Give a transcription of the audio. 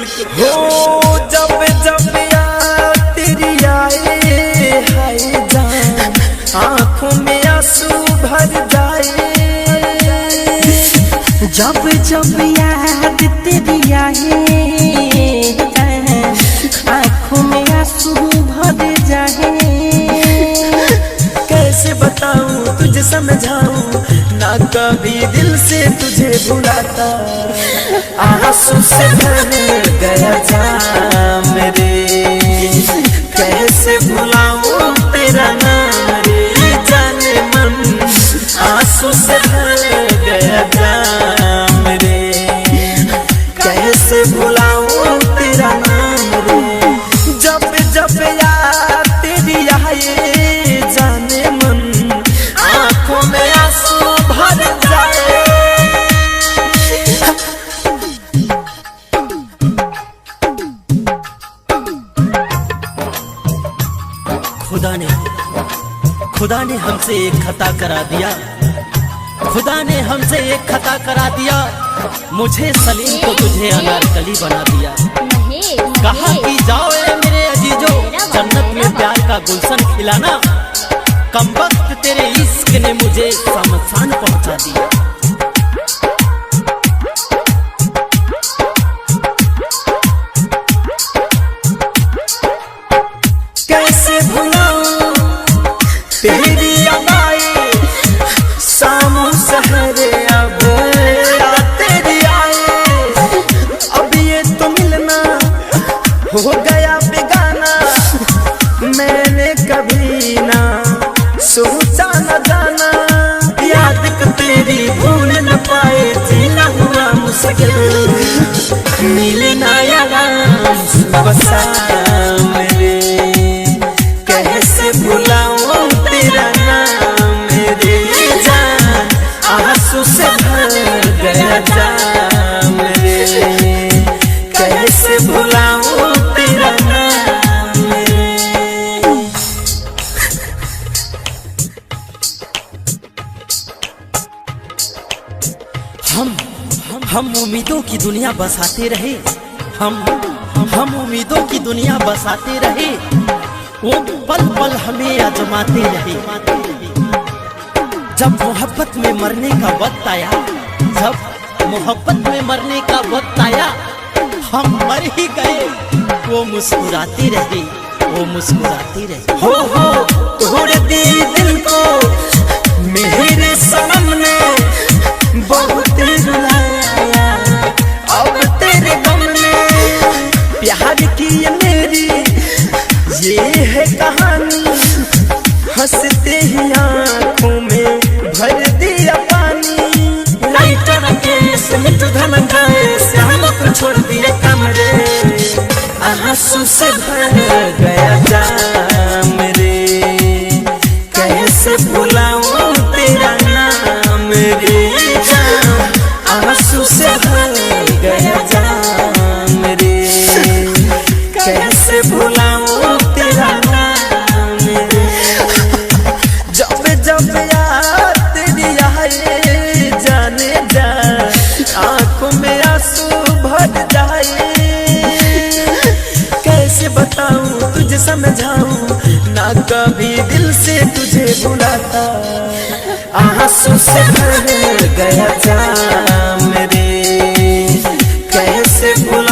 हो जब जब याद तेरी आए हाय जान, आँखों में आंसू भर जाए। जब जब याद तेरी आए आँखों में आंसू भर जाए। कैसे बताऊं तुझे समझाऊं, ना कभी दिल से तुझे भुलाता, आंसू से भर गया जाम रे। कैसे भुलाऊं तेरा नाम रे जाने मन, आंसू से भर गया जाम रे। कैसे भुलाऊं तेरा नाम रे। जब जब याद तेरी आए जाने मन, आंखों में आंसू भर जाए। खुदा ने हमसे एक खता करा दिया, खुदा ने हमसे एक खता करा दिया। मुझे सलीम को तुझे अनारकली बना दिया। कहा कि जाओ ए मेरे अजीजो, जन्नत में प्यार का गुलशन खिलाना। कमबख्त तेरे इश्क ने मुझे शमशान पहुंचा दिया। कैसे भुलाऊं तेरी अदाएं, शाम सहरे अब तेरी आए। अब ये तो मिलना हो गया बेगाना, मैंने कभी ना सोचा न जाना। याद को तेरी भूल न पाए, जीना हुआ मुश्किल, मिले ना यार सुबह शाम रे। कैसे भुलाऊं तेरा नाम रे जान, आंसू से भर गया जाम रे। कैसे भुलाऊं तेरा नाम रे। हम उम्मीदों की दुनिया बसाते रहे, हम उम्मीदों की दुनिया बसाते रहे। वो पल पल हमें आजमाते रहे। जब मोहब्बत में मरने का वक्त आया, जब मोहब्बत में मरने का वक्त आया, हम मर ही गए। वो मुस्कुराते रहे, वो मुस्कुराते रहे। हो तोड़ दी दिल को मेरे सनम ने, बहुत रुलाया अब तेरे गम ने। प्यार की ये मेरी ये है कहानी, हंसते ही आँखों में भर दिया पानी। लाइटर केस में तो धमकाए, श्याम को छोड़ दिए कमरे, आंसू से भर गया जाम रे। कैसे भुलाऊं तेरा नाम रे जान, आंसू से भर गया जाम रे। कैसे भुलाऊं तेरा नाम रे। जब जब याद तेरी आए जाने जा, आंखों में आंसू भर जाए। कैसे बताऊं तुझे समझाऊं, ना कभी दिल से तुझे भुलाता, आंसू से भर गया जाम रे। कैसे भुला